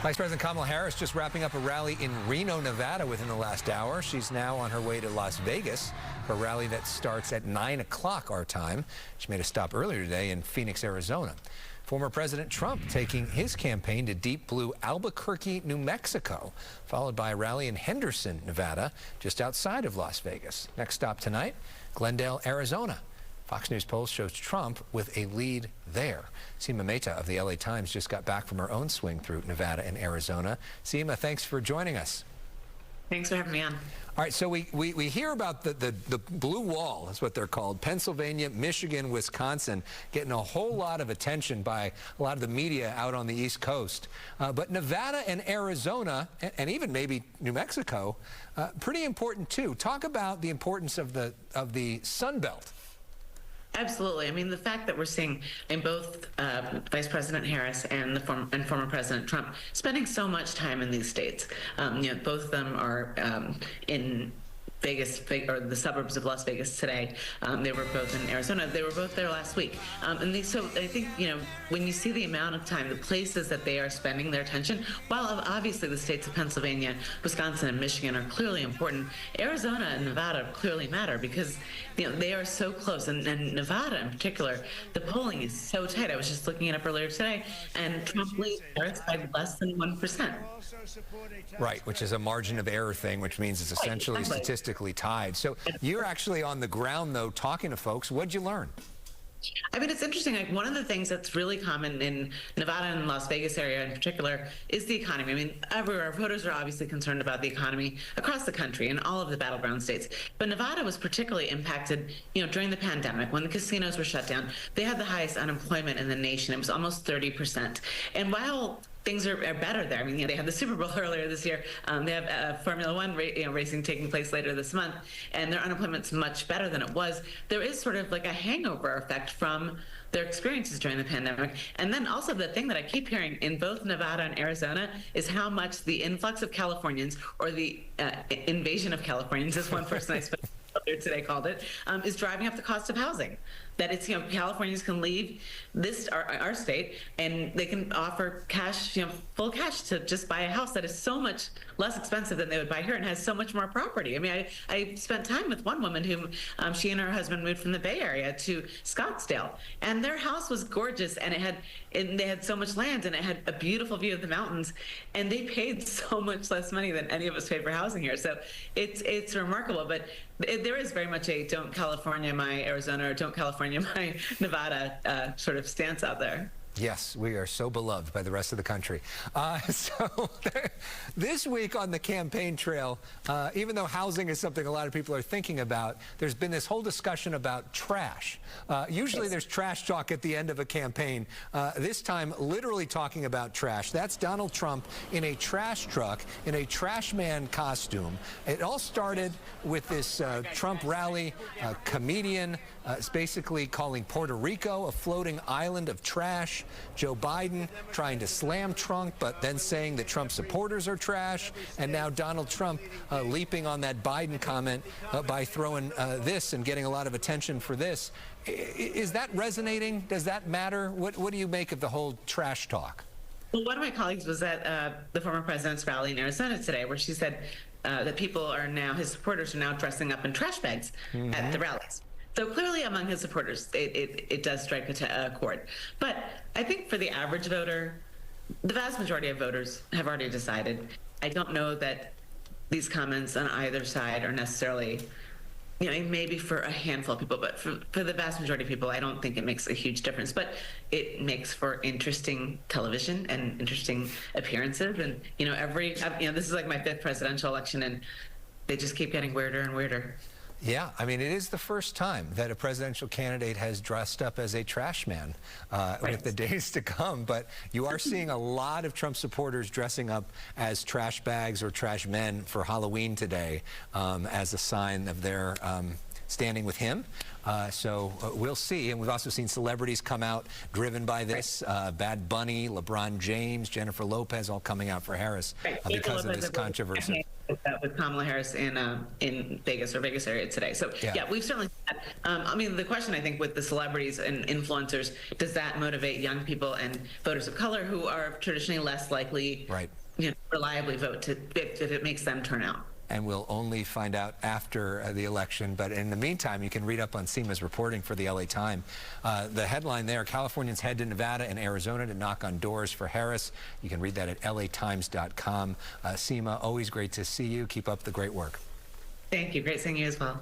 Vice President Kamala Harris just wrapping up a rally in Reno, Nevada within the last hour. She's now on her way to Las Vegas for a rally that starts at 9 o'clock our time. She made a stop earlier today in Phoenix, Arizona. Former President Trump taking his campaign to deep blue Albuquerque, New Mexico, followed by a rally in Henderson, Nevada, just outside of Las Vegas. Next stop tonight, Glendale, Arizona. Fox News polls shows Trump with a lead there. Seema Mehta of the LA Times just got back from her own swing through Nevada and Arizona. Seema, thanks for joining us. Thanks for having me on. All right, so we hear about the blue wall, is what they're called. Pennsylvania, Michigan, Wisconsin, getting a whole lot of attention by a lot of the media out on the East Coast. But Nevada and Arizona, and even maybe New Mexico, pretty important too. Talk about the importance of the Sun Belt. Absolutely. I mean, the fact that we're seeing in both Vice President Harris and former President Trump spending so much time in these states. Both of them are in Vegas, or the suburbs of Las Vegas today. They were both in Arizona. They were both there last week. So I think, when you see the amount of time, the places that they are spending their attention, while obviously the states of Pennsylvania, Wisconsin, and Michigan are clearly important, Arizona and Nevada clearly matter because, they are so close. And Nevada in particular, the polling is so tight. I was just looking it up earlier today, and Trump leads Harris by less than 1%. Right, which is a margin of error thing, which means it's essentially statistically tied. So you're actually on the ground, though, talking to folks. What'd you learn? I mean, it's interesting. Like, one of the things that's really common in Nevada and Las Vegas area in particular is the economy. I mean, everywhere, voters are obviously concerned about the economy across the country in all of the battleground states. But Nevada was particularly impacted, during the pandemic when the casinos were shut down. They had the highest unemployment in the nation. It was almost 30%. And while things are better there. I mean, they had the Super Bowl earlier this year. They have Formula One racing taking place later this month, and their unemployment's much better than it was. There is sort of like a hangover effect from their experiences during the pandemic. And then also the thing that I keep hearing in both Nevada and Arizona is how much the influx of Californians, or the invasion of Californians, as one person I spoke to today called it, is driving up the cost of housing. That it's, Californians can leave our state, and they can offer cash, full cash to just buy a house that is so much less expensive than they would buy here and has so much more property. I mean, I spent time with one woman who, she and her husband moved from the Bay Area to Scottsdale, and their house was gorgeous, and they had so much land, and it had a beautiful view of the mountains, and they paid so much less money than any of us paid for housing here. So it's remarkable, but there is very much a don't California my Arizona, or don't California my Nevada sort of stance out there. Yes, we are so beloved by the rest of the country. So this week on the campaign trail, even though housing is something a lot of people are thinking about, there's been this whole discussion about trash. Usually there's trash talk at the end of a campaign. This time, literally talking about trash. That's Donald Trump in a trash truck, in a trash man costume. It all started with this Trump rally. A comedian is basically calling Puerto Rico a floating island of trash. Joe Biden trying to slam Trump, but then saying that Trump supporters are trash. And now Donald Trump leaping on that Biden comment by throwing this and getting a lot of attention for this. Is that resonating? Does that matter? What do you make of the whole trash talk? Well, one of my colleagues was at the former president's rally in Arizona today, where she said that people are now, his supporters are now dressing up in trash bags at the rallies. So clearly among his supporters, it does strike a chord. But I think for the average voter, the vast majority of voters have already decided. I don't know that these comments on either side are necessarily, maybe for a handful of people, but for the vast majority of people, I don't think it makes a huge difference. But it makes for interesting television and interesting appearances. And, this is like my 5th presidential election, and they just keep getting weirder and weirder. Yeah, I mean, it is the first time that a presidential candidate has dressed up as a trash man with the days to come. But you are seeing a lot of Trump supporters dressing up as trash bags or trash men for Halloween today as a sign of their standing with him. So we'll see. And we've also seen celebrities come out driven by this. Bad Bunny, LeBron James, Jennifer Lopez, all coming out for Harris because of this controversy. With Kamala Harris in Vegas or Vegas area today. So yeah, we've certainly. I mean, the question I think with the celebrities and influencers, does that motivate young people and voters of color who are traditionally less likely, reliably vote if it makes them turn out? And we'll only find out after the election. But in the meantime, you can read up on Seema's reporting for the LA Times. The headline there, Californians head to Nevada and Arizona to knock on doors for Harris. You can read that at latimes.com. Seema, always great to see you. Keep up the great work. Thank you. Great seeing you as well.